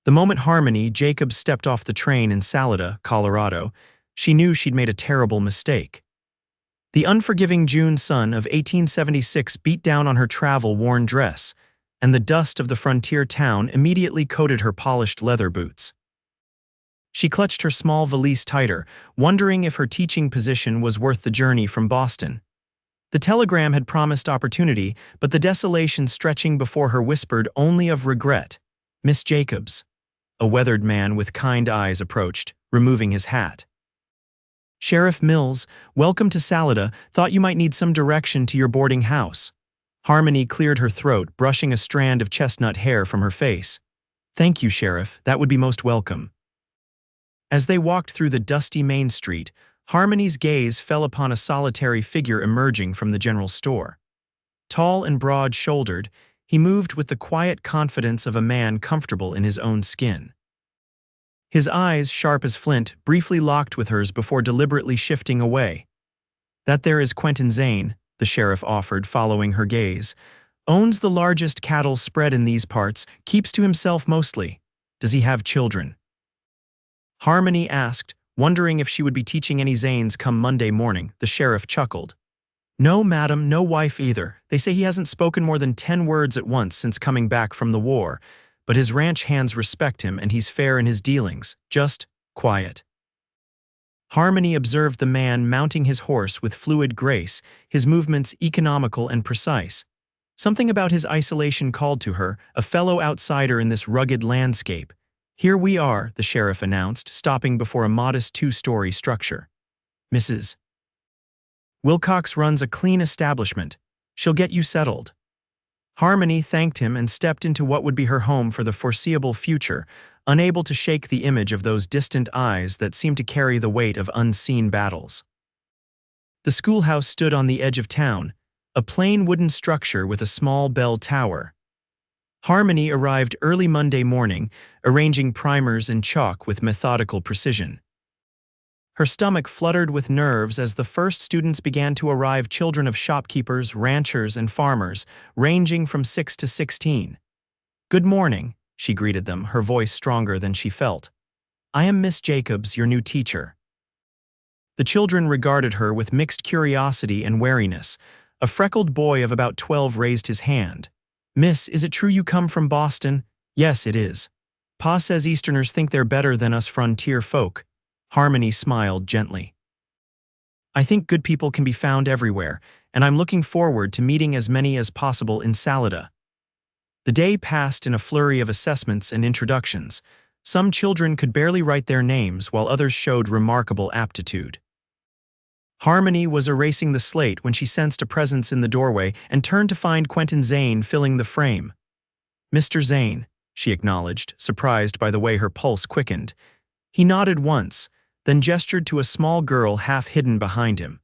The moment Harmony Jacobs stepped off the train in Salida, Colorado, she knew she'd made a terrible mistake. The unforgiving June sun of 1876 beat down on her travel-worn dress, and the dust of the frontier town immediately coated her polished leather boots. She clutched her small valise tighter, wondering if her teaching position was worth the journey from Boston. The telegram had promised opportunity, but the desolation stretching before her whispered only of regret. "Miss Jacobs." A weathered man with kind eyes approached, removing his hat. "Sheriff Mills, welcome to Salida. Thought you might need some direction to your boarding house." Harmony cleared her throat, brushing a strand of chestnut hair from her face. "Thank you, Sheriff. That would be most welcome." As they walked through the dusty main street, Harmony's gaze fell upon a solitary figure emerging from the general store. Tall and broad-shouldered, he moved with the quiet confidence of a man comfortable in his own skin. His eyes, sharp as flint, briefly locked with hers before deliberately shifting away. "That there is Quentin Zane," the sheriff offered, following her gaze. "Owns the largest cattle spread in these parts, keeps to himself mostly. Does he have children?" Harmony asked, wondering if she would be teaching any Zanes come Monday morning. The sheriff chuckled. "No, madam, no wife either. They say he hasn't spoken more than 10 words at once since coming back from the war, but his ranch hands respect him and he's fair in his dealings, just quiet." Harmony observed the man mounting his horse with fluid grace, his movements economical and precise. Something about his isolation called to her, a fellow outsider in this rugged landscape. "Here we are," the sheriff announced, stopping before a modest 2-story structure. "Mrs. Wilcox runs a clean establishment. She'll get you settled." Harmony thanked him and stepped into what would be her home for the foreseeable future, unable to shake the image of those distant eyes that seemed to carry the weight of unseen battles. The schoolhouse stood on the edge of town, a plain wooden structure with a small bell tower. Harmony arrived early Monday morning, arranging primers and chalk with methodical precision. Her stomach fluttered with nerves as the first students began to arrive, children of shopkeepers, ranchers, and farmers, ranging from 6 to 16. "Good morning," she greeted them, her voice stronger than she felt. "I am Miss Jacobs, your new teacher." The children regarded her with mixed curiosity and wariness. A freckled boy of about 12 raised his hand. "Miss, is it true you come from Boston?" "Yes, it is. Pa says Easterners think they're better than us frontier folk." Harmony smiled gently. "I think good people can be found everywhere, and I'm looking forward to meeting as many as possible in Salida." The day passed in a flurry of assessments and introductions. Some children could barely write their names, while others showed remarkable aptitude. Harmony was erasing the slate when she sensed a presence in the doorway and turned to find Quentin Zane filling the frame. "Mr. Zane," she acknowledged, surprised by the way her pulse quickened. He nodded once, then gestured to a small girl half hidden behind him.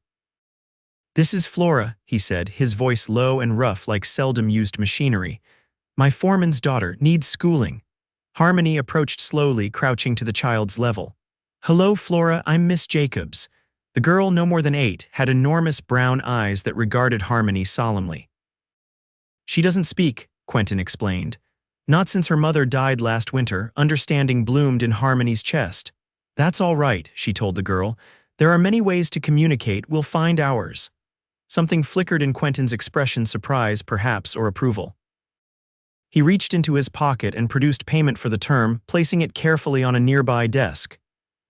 "This is Flora," he said, his voice low and rough like seldom used machinery. "My foreman's daughter needs schooling." Harmony approached slowly, crouching to the child's level. "Hello, Flora, I'm Miss Jacobs." The girl, no more than 8, had enormous brown eyes that regarded Harmony solemnly. "She doesn't speak," Quentin explained. "Not since her mother died last winter." Understanding bloomed in Harmony's chest. "That's all right," she told the girl. "There are many ways to communicate. We'll find ours." Something flickered in Quentin's expression, surprise, perhaps, or approval. He reached into his pocket and produced payment for the term, placing it carefully on a nearby desk.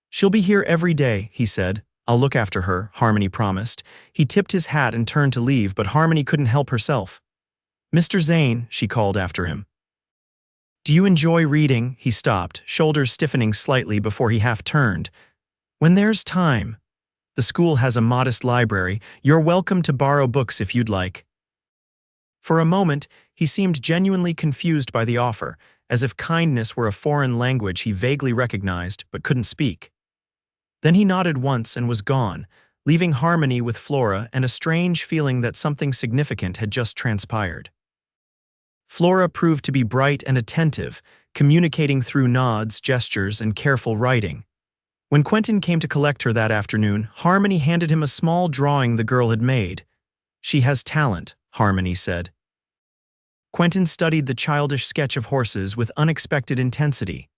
"She'll be here every day," he said. "I'll look after her," Harmony promised. He tipped his hat and turned to leave, but Harmony couldn't help herself. "Mr. Zane," she called after him. "Do you enjoy reading?" He stopped, shoulders stiffening slightly before he half turned. "When there's time. The school has a modest library. You're welcome to borrow books if you'd like." For a moment, he seemed genuinely confused by the offer, as if kindness were a foreign language he vaguely recognized but couldn't speak. Then he nodded once and was gone, leaving Harmony with Flora and a strange feeling that something significant had just transpired. Flora proved to be bright and attentive, communicating through nods, gestures, and careful writing. When Quentin came to collect her that afternoon, Harmony handed him a small drawing the girl had made. "She has talent," Harmony said. Quentin studied the childish sketch of horses with unexpected intensity.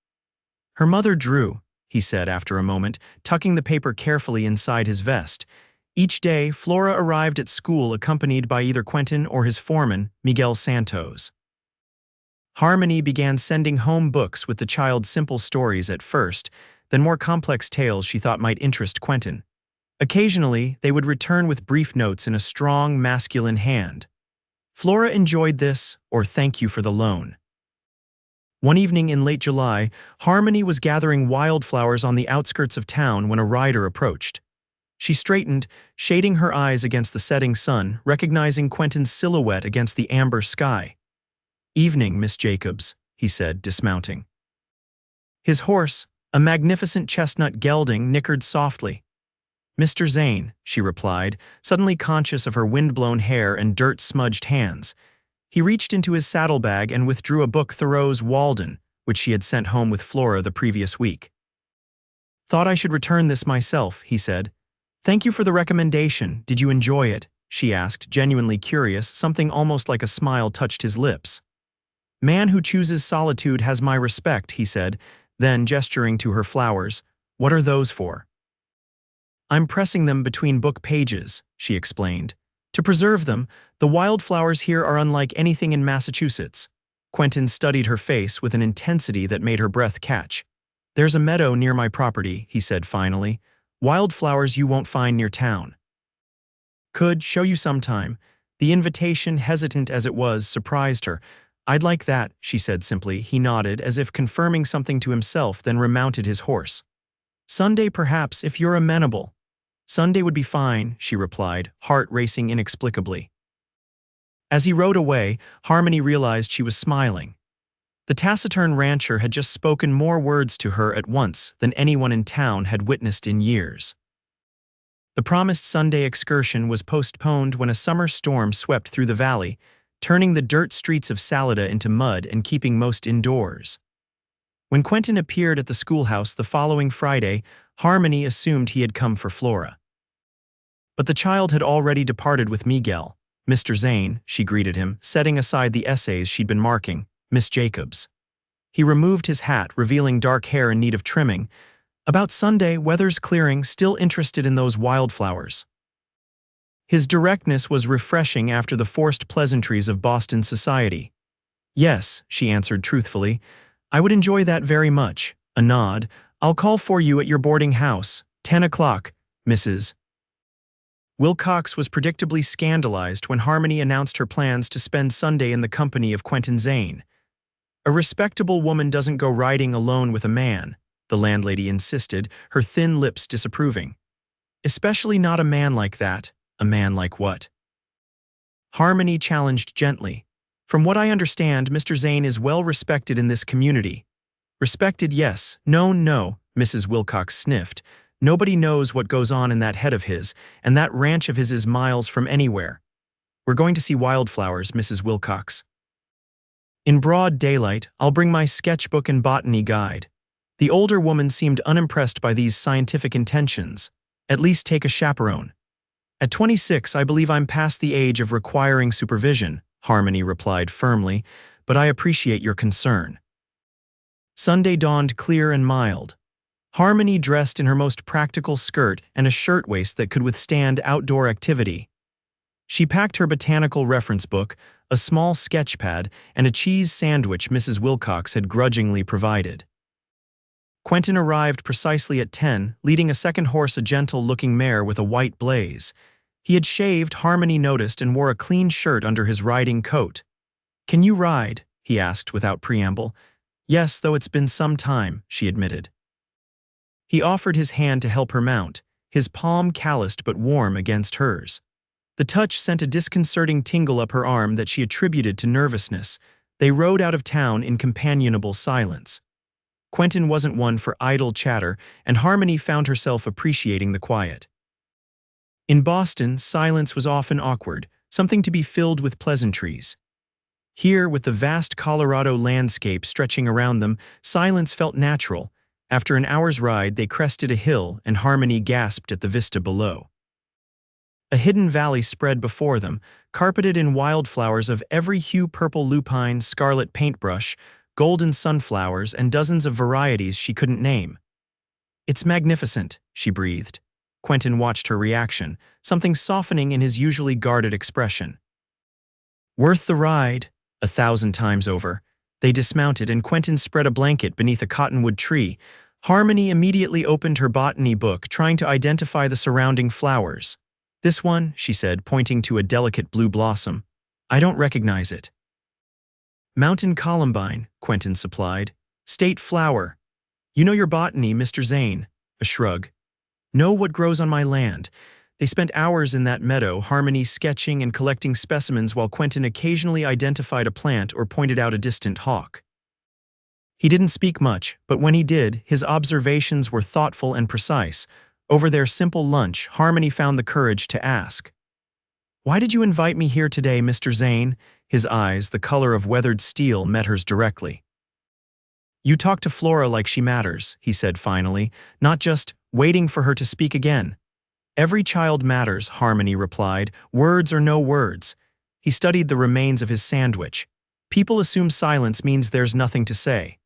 Her mother drew, he said after a moment, tucking the paper carefully inside his vest. Each day, Flora arrived at school accompanied by either Quentin or his foreman, Miguel Santos. Harmony began sending home books with the child's simple stories at first, then more complex tales she thought might interest Quentin. Occasionally, they would return with brief notes in a strong, masculine hand. Flora enjoyed this, or thank you for the loan. One evening in late July, Harmony was gathering wildflowers on the outskirts of town when a rider approached. She straightened, shading her eyes against the setting sun, recognizing Quentin's silhouette against the amber sky. "Evening, Miss Jacobs," he said, dismounting. His horse, a magnificent chestnut gelding, nickered softly. "Mr. Zane," she replied, suddenly conscious of her wind-blown hair and dirt-smudged hands. He reached into his saddlebag and withdrew a book Thoreau's Walden, which she had sent home with Flora the previous week. "Thought I should return this myself," he said. "Thank you for the recommendation. Did you enjoy it?" she asked, genuinely curious. Something almost like a smile touched his lips. "Man who chooses solitude has my respect," he said, then gesturing to her flowers. "What are those for?" "I'm pressing them between book pages," she explained. "To preserve them, the wildflowers here are unlike anything in Massachusetts." Quentin studied her face with an intensity that made her breath catch. "There's a meadow near my property," he said finally. "Wildflowers you won't find near town. Could show you sometime." The invitation, hesitant as it was, surprised her. "I'd like that," she said simply. He nodded, as if confirming something to himself, then remounted his horse. "Sunday perhaps, if you're amenable." "Sunday would be fine," she replied, heart racing inexplicably. As he rode away, Harmony realized she was smiling. The taciturn rancher had just spoken more words to her at once than anyone in town had witnessed in years. The promised Sunday excursion was postponed when a summer storm swept through the valley, turning the dirt streets of Salida into mud and keeping most indoors. When Quentin appeared at the schoolhouse the following Friday, Harmony assumed he had come for Flora. But the child had already departed with Miguel. "Mr. Zane," she greeted him, setting aside the essays she'd been marking. "Miss Jacobs." He removed his hat, revealing dark hair in need of trimming. "About Sunday, weather's clearing, still interested in those wildflowers." His directness was refreshing after the forced pleasantries of Boston society. "Yes," she answered truthfully. "I would enjoy that very much." A nod. "I'll call for you at your boarding house. 10 o'clock, Mrs. Wilcox was predictably scandalized when Harmony announced her plans to spend Sunday in the company of Quentin Zane. "A respectable woman doesn't go riding alone with a man," the landlady insisted, her thin lips disapproving. "Especially not a man like that." "A man like what?" Harmony challenged gently. "From what I understand, Mr. Zane is well respected in this community." "Respected, yes. Known, no," Mrs. Wilcox sniffed. "Nobody knows what goes on in that head of his, and that ranch of his is miles from anywhere." "We're going to see wildflowers, Mrs. Wilcox." "In broad daylight, I'll bring my sketchbook and botany guide." The older woman seemed unimpressed by these scientific intentions. "At least take a chaperone." "At 26, I believe I'm past the age of requiring supervision," Harmony replied firmly, "but I appreciate your concern." Sunday dawned clear and mild. Harmony dressed in her most practical skirt and a shirtwaist that could withstand outdoor activity. She packed her botanical reference book, a small sketch pad, and a cheese sandwich Mrs. Wilcox had grudgingly provided. Quentin arrived precisely at 10, leading a second horse, a gentle-looking mare with a white blaze. He had shaved, Harmony noticed, and wore a clean shirt under his riding coat. "Can you ride?" he asked without preamble. "Yes, though it's been some time," she admitted. He offered his hand to help her mount, his palm calloused but warm against hers. The touch sent a disconcerting tingle up her arm that she attributed to nervousness. They rode out of town in companionable silence. Quentin wasn't one for idle chatter, and Harmony found herself appreciating the quiet. In Boston, silence was often awkward, something to be filled with pleasantries. Here, with the vast Colorado landscape stretching around them, silence felt natural. After an hour's ride, they crested a hill, and Harmony gasped at the vista below. A hidden valley spread before them, carpeted in wildflowers of every hue: purple lupine, scarlet paintbrush, golden sunflowers, and dozens of varieties she couldn't name. "It's magnificent," she breathed. Quentin watched her reaction, something softening in his usually guarded expression. "Worth the ride," 1,000 times over. They dismounted, and Quentin spread a blanket beneath a cottonwood tree. Harmony immediately opened her botany book, trying to identify the surrounding flowers. "This one," she said, pointing to a delicate blue blossom. "I don't recognize it." "Mountain columbine," Quentin supplied. "State flower." "You know your botany, Mr. Zane." A shrug. "Know what grows on my land." They spent hours in that meadow, Harmony sketching and collecting specimens while Quentin occasionally identified a plant or pointed out a distant hawk. He didn't speak much, but when he did, his observations were thoughtful and precise. Over their simple lunch, Harmony found the courage to ask, "Why did you invite me here today, Mr. Zane?" His eyes, the color of weathered steel, met hers directly. "You talk to Flora like she matters," he said finally, not just waiting for her to speak again. "Every child matters," Harmony replied, "words or no words." He studied the remains of his sandwich. "People assume silence means there's nothing to say."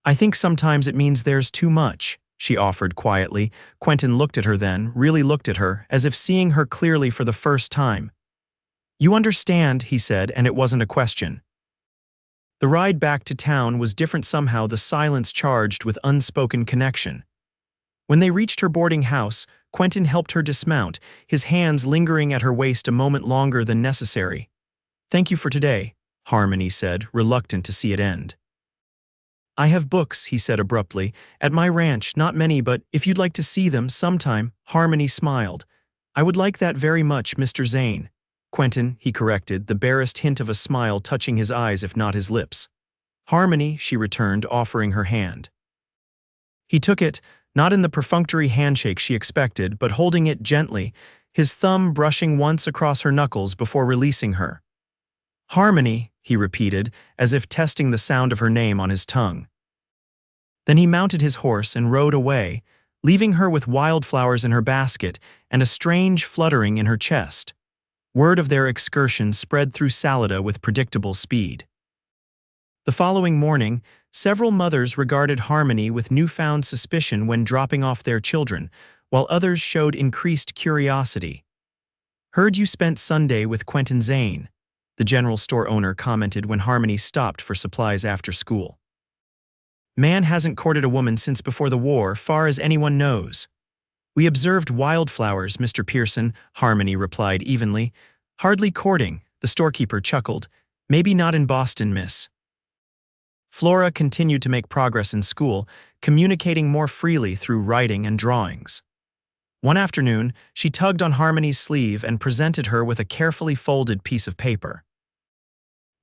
"I think sometimes it means there's too much," she offered quietly. Quentin looked at her then, really looked at her, as if seeing her clearly for the first time. "You understand," he said, and it wasn't a question. The ride back to town was different somehow, the silence charged with unspoken connection. When they reached her boarding house, Quentin helped her dismount, his hands lingering at her waist a moment longer than necessary. "Thank you for today," Harmony said, reluctant to see it end. "I have books," he said abruptly, "at my ranch, not many, but if you'd like to see them sometime." Harmony smiled. "I would like that very much, Mr. Zane." "Quentin," he corrected, the barest hint of a smile touching his eyes if not his lips. "Harmony," she returned, offering her hand. He took it, not in the perfunctory handshake she expected, but holding it gently, his thumb brushing once across her knuckles before releasing her. "Harmony," he repeated, as if testing the sound of her name on his tongue. Then he mounted his horse and rode away, leaving her with wildflowers in her basket and a strange fluttering in her chest. Word of their excursion spread through Salida with predictable speed. The following morning, several mothers regarded Harmony with newfound suspicion when dropping off their children, while others showed increased curiosity. "Heard you spent Sunday with Quentin Zane," the general store owner commented when Harmony stopped for supplies after school. "Man hasn't courted a woman since before the war, far as anyone knows." "We observed wildflowers, Mr. Pearson," Harmony replied evenly. "Hardly courting," the storekeeper chuckled. "Maybe not in Boston, miss." Flora continued to make progress in school, communicating more freely through writing and drawings. One afternoon, she tugged on Harmony's sleeve and presented her with a carefully folded piece of paper.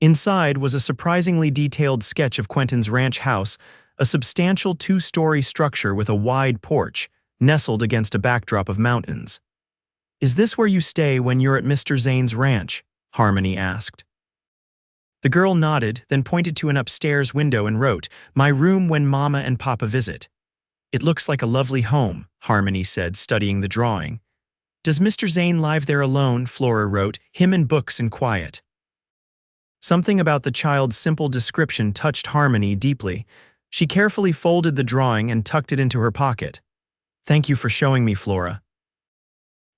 Inside was a surprisingly detailed sketch of Quentin's ranch house, a substantial 2-story structure with a wide porch, nestled against a backdrop of mountains. "Is this where you stay when you're at Mr. Zane's ranch?" Harmony asked. The girl nodded, then pointed to an upstairs window and wrote, "My room when Mama and Papa visit." "It looks like a lovely home," Harmony said, studying the drawing. "Does Mr. Zane live there alone?" Flora wrote, "Him and books and quiet." Something about the child's simple description touched Harmony deeply. She carefully folded the drawing and tucked it into her pocket. "Thank you for showing me, Flora."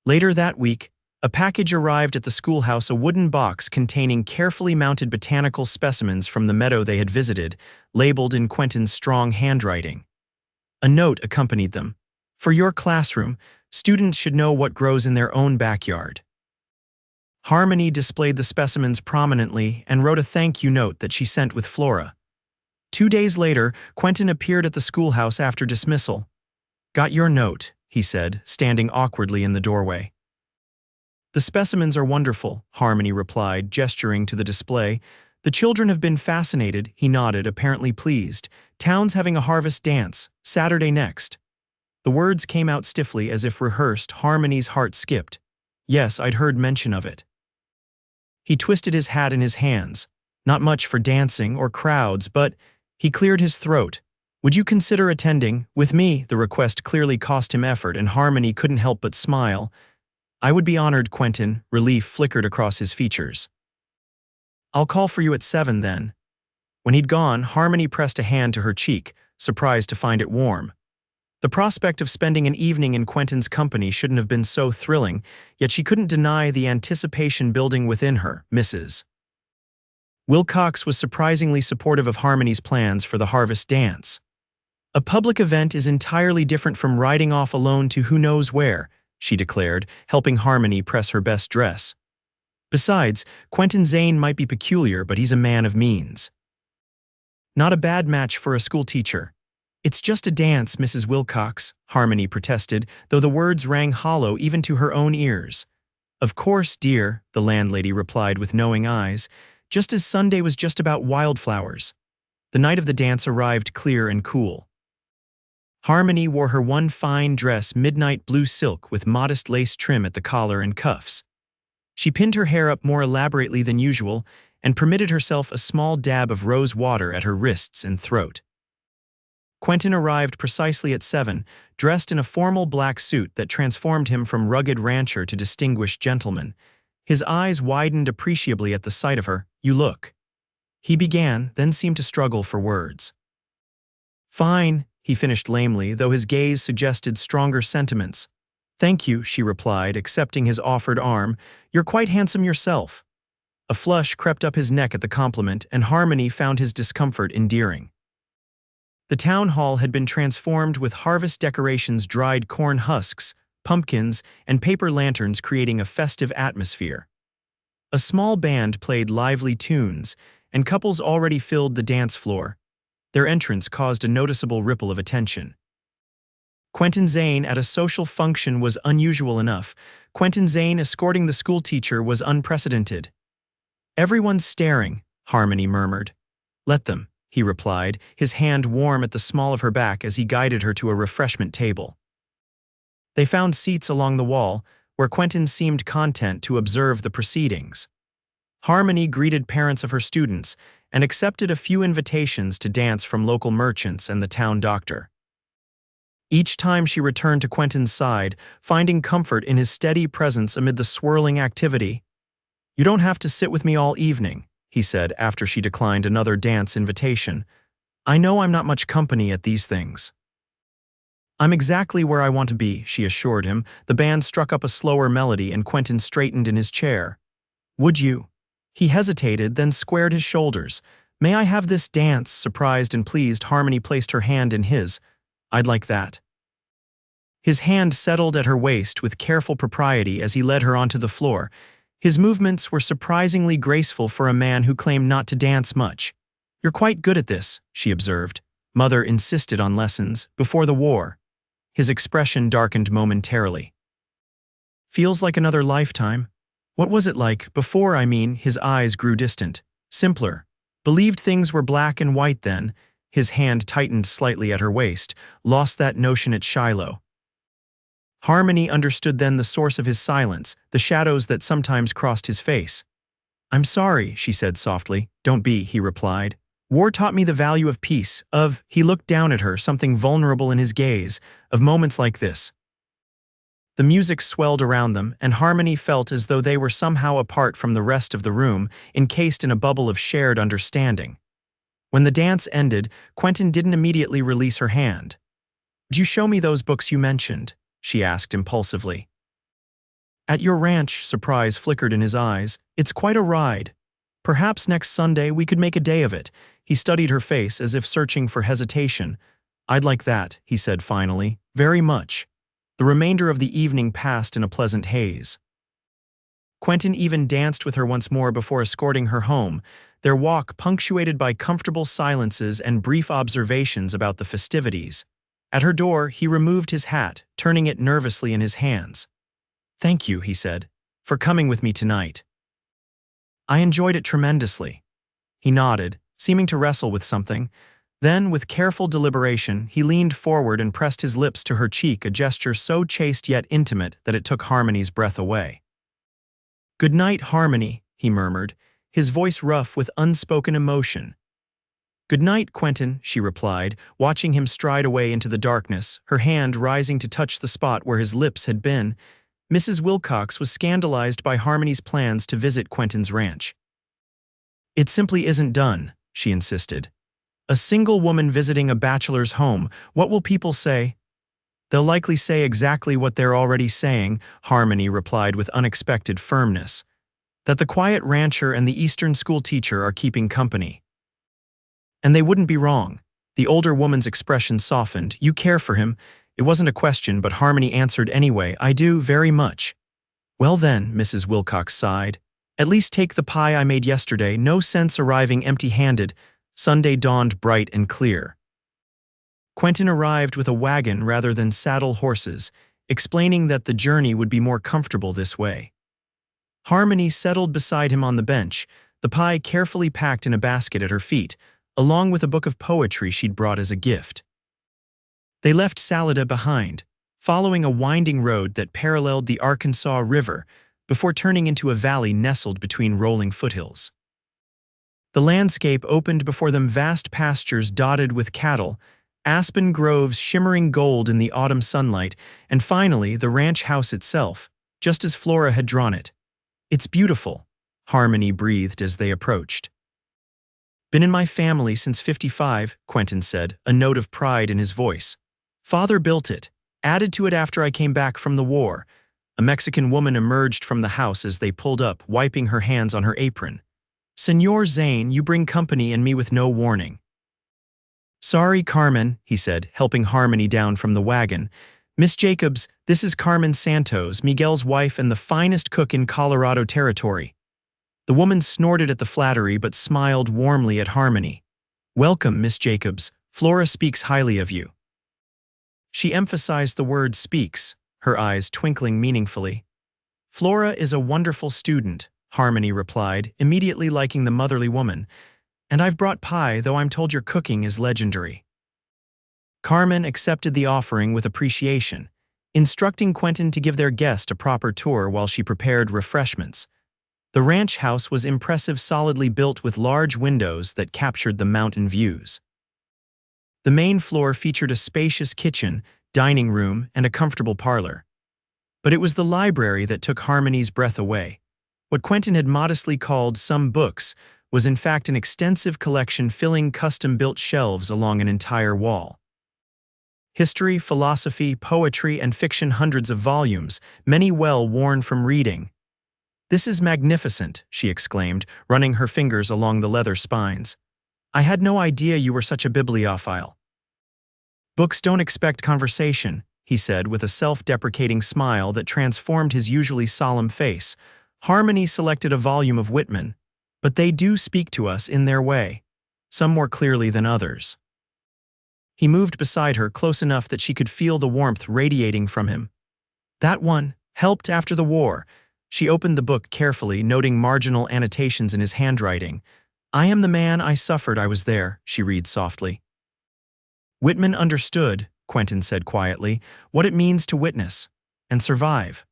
Later that week, a package arrived at the schoolhouse, a wooden box containing carefully mounted botanical specimens from the meadow they had visited, labeled in Quentin's strong handwriting. A note accompanied them. "For your classroom, students should know what grows in their own backyard." Harmony displayed the specimens prominently and wrote a thank you note that she sent with Flora. 2 days later, Quentin appeared at the schoolhouse after dismissal. "Got your note," he said, standing awkwardly in the doorway. "The specimens are wonderful," Harmony replied, gesturing to the display. "The children have been fascinated," he nodded, apparently pleased. "Town's having a harvest dance, Saturday next." The words came out stiffly as if rehearsed. Harmony's heart skipped. "Yes, I'd heard mention of it." He twisted his hat in his hands. "Not much for dancing or crowds, but—" He cleared his throat. "Would you consider attending with me?" The request clearly cost him effort, and Harmony couldn't help but smile. "I would be honored, Quentin." Relief flickered across his features. "I'll call for you at 7 then." When he'd gone, Harmony pressed a hand to her cheek, surprised to find it warm. The prospect of spending an evening in Quentin's company shouldn't have been so thrilling, yet she couldn't deny the anticipation building within her. Mrs. Wilcox was surprisingly supportive of Harmony's plans for the harvest dance. "A public event is entirely different from riding off alone to who knows where," she declared, helping Harmony press her best dress. "Besides, Quentin Zane might be peculiar, but he's a man of means." "Not a bad match for a schoolteacher." "It's just a dance, Mrs. Wilcox," Harmony protested, though the words rang hollow even to her own ears. "Of course, dear," the landlady replied with knowing eyes, just as Sunday was just about wildflowers. The night of the dance arrived clear and cool. Harmony wore her one fine dress, midnight blue silk with modest lace trim at the collar and cuffs. She pinned her hair up more elaborately than usual and permitted herself a small dab of rose water at her wrists and throat. Quentin arrived precisely at 7, dressed in a formal black suit that transformed him from rugged rancher to distinguished gentleman. His eyes widened appreciably at the sight of her. "You look." He began, then seemed to struggle for words. "Fine," he finished lamely, though his gaze suggested stronger sentiments. "Thank you," she replied, accepting his offered arm. "You're quite handsome yourself." A flush crept up his neck at the compliment, and Harmony found his discomfort endearing. The town hall had been transformed with harvest decorations, dried corn husks, pumpkins, and paper lanterns, creating a festive atmosphere. A small band played lively tunes, and couples already filled the dance floor. Their entrance caused a noticeable ripple of attention. Quentin Zane at a social function was unusual enough. Quentin Zane escorting the schoolteacher was unprecedented. "Everyone's staring," Harmony murmured. "Let them," he replied, his hand warm at the small of her back as he guided her to a refreshment table. They found seats along the wall, where Quentin seemed content to observe the proceedings. Harmony greeted parents of her students and accepted a few invitations to dance from local merchants and the town doctor. Each time she returned to Quentin's side, finding comfort in his steady presence amid the swirling activity. "You don't have to sit with me all evening," he said after she declined another dance invitation. "I know I'm not much company at these things." "I'm exactly where I want to be," she assured him. The band struck up a slower melody and Quentin straightened in his chair. "Would you?" He hesitated, then squared his shoulders. "May I have this dance?" Surprised and pleased, Harmony placed her hand in his. "I'd like that." His hand settled at her waist with careful propriety as he led her onto the floor. His movements were surprisingly graceful for a man who claimed not to dance much. "You're quite good at this," she observed. "Mother insisted on lessons before the war." His expression darkened momentarily. "Feels like another lifetime. What was it like before? I mean," his eyes grew distant. "Simpler. Believed things were black and white then." His hand tightened slightly at her waist. "Lost that notion at Shiloh." Harmony understood then the source of his silence, the shadows that sometimes crossed his face. "I'm sorry," she said softly. "Don't be," he replied. "War taught me the value of peace, of—" He looked down at her, something vulnerable in his gaze, "of moments like this." The music swelled around them, and Harmony felt as though they were somehow apart from the rest of the room, encased in a bubble of shared understanding. When the dance ended, Quentin didn't immediately release her hand. "Would you show me those books you mentioned?" she asked impulsively. "At your ranch," surprise flickered in his eyes. "It's quite a ride. Perhaps next Sunday we could make a day of it." He studied her face as if searching for hesitation. "I'd like that," he said finally. "Very much." The remainder of the evening passed in a pleasant haze. Quentin even danced with her once more before escorting her home, their walk punctuated by comfortable silences and brief observations about the festivities. At her door, he removed his hat, turning it nervously in his hands. "Thank you," he said, "for coming with me tonight. I enjoyed it tremendously." He nodded, seeming to wrestle with something. Then, with careful deliberation, he leaned forward and pressed his lips to her cheek, a gesture so chaste yet intimate that it took Harmony's breath away. "Good night, Harmony," he murmured, his voice rough with unspoken emotion. "Good night, Quentin," she replied, watching him stride away into the darkness, her hand rising to touch the spot where his lips had been. Mrs. Wilcox was scandalized by Harmony's plans to visit Quentin's ranch. "It simply isn't done," she insisted. A single woman visiting a bachelor's home. What will people say? They'll likely say exactly what they're already saying, Harmony replied with unexpected firmness. That the quiet rancher and the Eastern school teacher are keeping company. And they wouldn't be wrong. The older woman's expression softened. You care for him. It wasn't a question, but Harmony answered anyway. I do, very much. Well then, Mrs. Wilcox sighed. At least take the pie I made yesterday. No sense arriving empty-handed. Sunday dawned bright and clear. Quentin arrived with a wagon rather than saddle horses, explaining that the journey would be more comfortable this way. Harmony settled beside him on the bench, the pie carefully packed in a basket at her feet, along with a book of poetry she'd brought as a gift. They left Salida behind, following a winding road that paralleled the Arkansas River before turning into a valley nestled between rolling foothills. The landscape opened before them, vast pastures dotted with cattle, aspen groves shimmering gold in the autumn sunlight, and finally the ranch house itself, just as Flora had drawn it. It's beautiful, Harmony breathed as they approached. Been in my family since '55, Quentin said, a note of pride in his voice. Father built it, added to it after I came back from the war. A Mexican woman emerged from the house as they pulled up, wiping her hands on her apron. Senor Zane, you bring company and me with no warning. Sorry, Carmen, he said, helping Harmony down from the wagon. Miss Jacobs, this is Carmen Santos, Miguel's wife and the finest cook in Colorado Territory. The woman snorted at the flattery but smiled warmly at Harmony. Welcome, Miss Jacobs. Flora speaks highly of you. She emphasized the word speaks, her eyes twinkling meaningfully. Flora is a wonderful student, Harmony replied, immediately liking the motherly woman. And I've brought pie, though I'm told your cooking is legendary. Carmen accepted the offering with appreciation, instructing Quentin to give their guest a proper tour while she prepared refreshments. The ranch house was impressive, solidly built with large windows that captured the mountain views. The main floor featured a spacious kitchen, dining room, and a comfortable parlor. But it was the library that took Harmony's breath away. What Quentin had modestly called some books was in fact an extensive collection filling custom-built shelves along an entire wall. History, philosophy, poetry, and fiction, hundreds of volumes, many well worn from reading. This is magnificent, she exclaimed, running her fingers along the leather spines. I had no idea you were such a bibliophile. Books don't expect conversation, he said with a self-deprecating smile that transformed his usually solemn face. Harmony selected a volume of Whitman, but they do speak to us in their way, some more clearly than others. He moved beside her close enough that she could feel the warmth radiating from him. That one, helped after the war. She opened the book carefully, noting marginal annotations in his handwriting. I am the man I suffered, I was there, she read softly. Whitman understood, Quentin said quietly, what it means to witness and survive.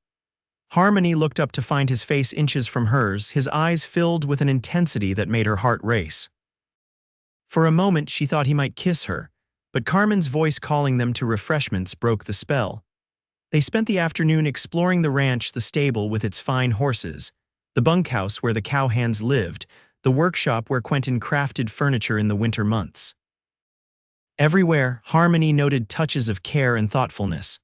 Harmony looked up to find his face inches from hers, his eyes filled with an intensity that made her heart race. For a moment she thought he might kiss her, but Carmen's voice calling them to refreshments broke the spell. They spent the afternoon exploring the ranch, the stable with its fine horses, the bunkhouse where the cowhands lived, the workshop where Quentin crafted furniture in the winter months. Everywhere, Harmony noted touches of care and thoughtfulness.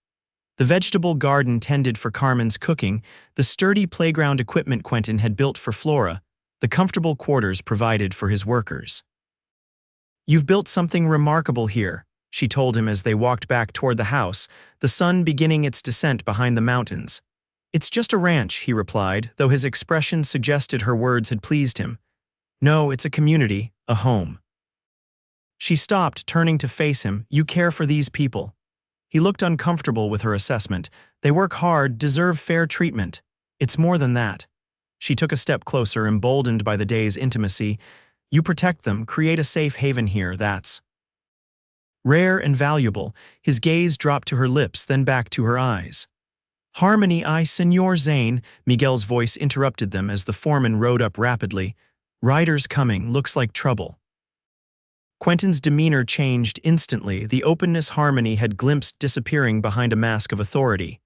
The vegetable garden tended for Carmen's cooking, the sturdy playground equipment Quentin had built for Flora, the comfortable quarters provided for his workers. You've built something remarkable here, she told him as they walked back toward the house, the sun beginning its descent behind the mountains. It's just a ranch, he replied, though his expression suggested her words had pleased him. No, it's a community, a home. She stopped, turning to face him. You care for these people. He looked uncomfortable with her assessment. They work hard, deserve fair treatment. It's more than that. She took a step closer, emboldened by the day's intimacy. You protect them, create a safe haven here, that's rare and valuable. His gaze dropped to her lips, then back to her eyes. Harmony, Senor Zane, Miguel's voice interrupted them as the foreman rode up rapidly. Riders coming, looks like trouble. Quentin's demeanor changed instantly, the openness Harmony had glimpsed disappearing behind a mask of authority.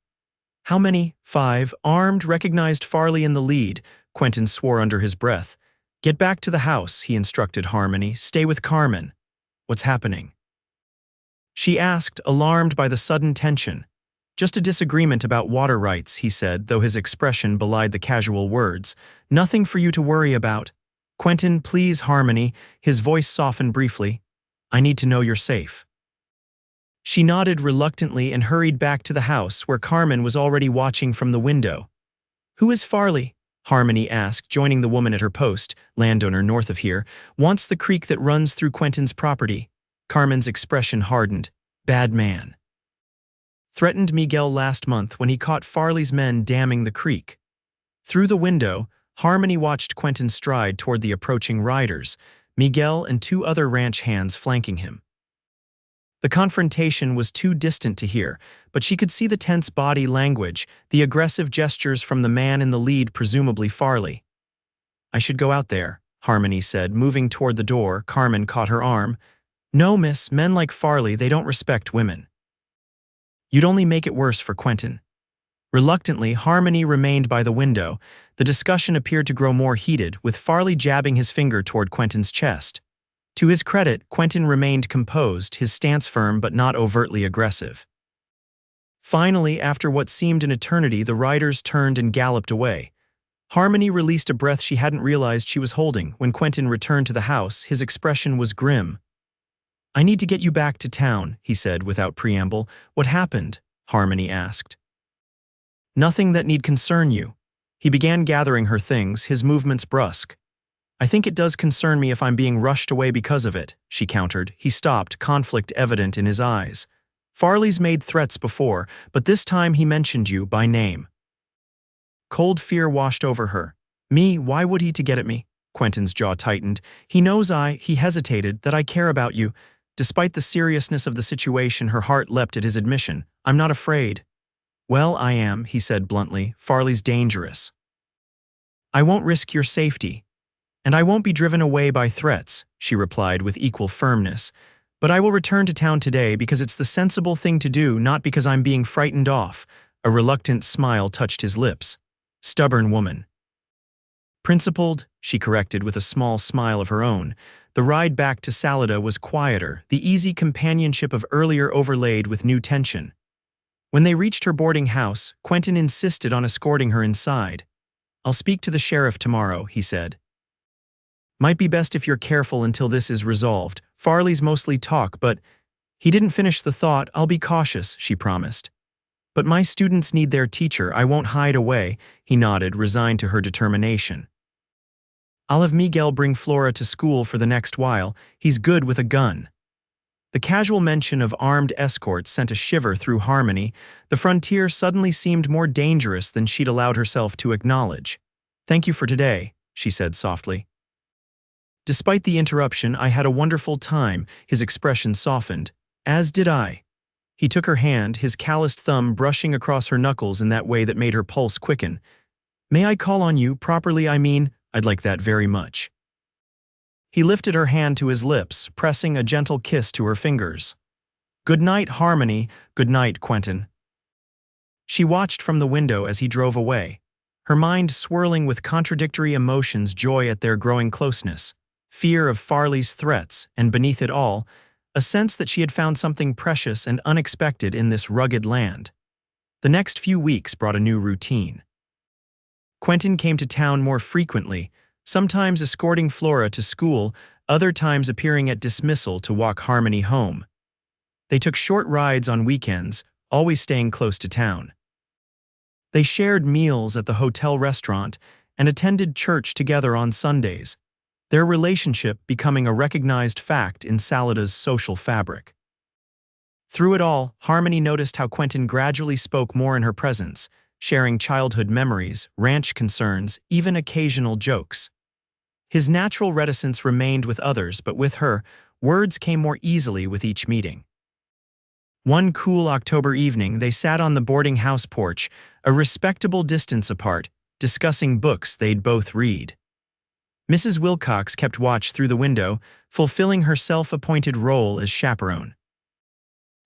How many? 5, armed, recognized Farley in the lead, Quentin swore under his breath. Get back to the house, he instructed Harmony. Stay with Carmen. What's happening? She asked, alarmed by the sudden tension. Just a disagreement about water rights, he said, though his expression belied the casual words. Nothing for you to worry about. Quentin, please, Harmony. His voice softened briefly. I need to know you're safe. She nodded reluctantly and hurried back to the house where Carmen was already watching from the window. Who is Farley? Harmony asked, joining the woman at her post, landowner north of here, wants the creek that runs through Quentin's property. Carmen's expression hardened. Bad man. Threatened Miguel last month when he caught Farley's men damming the creek. Through the window, Harmony watched Quentin stride toward the approaching riders, Miguel and two other ranch hands flanking him. The confrontation was too distant to hear, but she could see the tense body language, the aggressive gestures from the man in the lead, presumably Farley. I should go out there, Harmony said, moving toward the door. Carmen caught her arm. No, miss, men like Farley, they don't respect women. You'd only make it worse for Quentin. Reluctantly, Harmony remained by the window. The discussion appeared to grow more heated, with Farley jabbing his finger toward Quentin's chest. To his credit, Quentin remained composed, his stance firm but not overtly aggressive. Finally, after what seemed an eternity, the riders turned and galloped away. Harmony released a breath she hadn't realized she was holding. When Quentin returned to the house, his expression was grim. I need to get you back to town, he said without preamble. What happened? Harmony asked. Nothing that need concern you. He began gathering her things, his movements brusque. I think it does concern me if I'm being rushed away because of it, she countered. He stopped, conflict evident in his eyes. Farley's made threats before, but this time he mentioned you by name. Cold fear washed over her. Me, why would he to get at me? Quentin's jaw tightened. He knows he hesitated, that I care about you. Despite the seriousness of the situation, her heart leapt at his admission. I'm not afraid. Well, I am, he said bluntly. Farley's dangerous. I won't risk your safety. And I won't be driven away by threats, she replied with equal firmness. But I will return to town today because it's the sensible thing to do, not because I'm being frightened off. A reluctant smile touched his lips. Stubborn woman. Principled, she corrected with a small smile of her own. The ride back to Salida was quieter, the easy companionship of earlier overlaid with new tension. When they reached her boarding house, Quentin insisted on escorting her inside. I'll speak to the sheriff tomorrow, he said. Might be best if you're careful until this is resolved. Farley's mostly talk, but he didn't finish the thought. I'll be cautious, she promised. But my students need their teacher. I won't hide away, he nodded, resigned to her determination. I'll have Miguel bring Flora to school for the next while. He's good with a gun. The casual mention of armed escorts sent a shiver through Harmony. The frontier suddenly seemed more dangerous than she'd allowed herself to acknowledge. Thank you for today, she said softly. Despite the interruption, I had a wonderful time, his expression softened. As did I. He took her hand, his calloused thumb brushing across her knuckles in that way that made her pulse quicken. May I call on you properly? I mean, I'd like that very much. He lifted her hand to his lips, pressing a gentle kiss to her fingers. Good night, Harmony. Good night, Quentin. She watched from the window as he drove away, her mind swirling with contradictory emotions, joy at their growing closeness, fear of Farley's threats, and beneath it all, a sense that she had found something precious and unexpected in this rugged land. The next few weeks brought a new routine. Quentin came to town more frequently, sometimes escorting Flora to school, other times appearing at dismissal to walk Harmony home. They took short rides on weekends, always staying close to town. They shared meals at the hotel restaurant and attended church together on Sundays, their relationship becoming a recognized fact in Salida's social fabric. Through it all, Harmony noticed how Quentin gradually spoke more in her presence, sharing childhood memories, ranch concerns, even occasional jokes. His natural reticence remained with others, but with her, words came more easily with each meeting. One cool October evening, they sat on the boarding house porch, a respectable distance apart, discussing books they'd both read. Mrs. Wilcox kept watch through the window, fulfilling her self-appointed role as chaperone.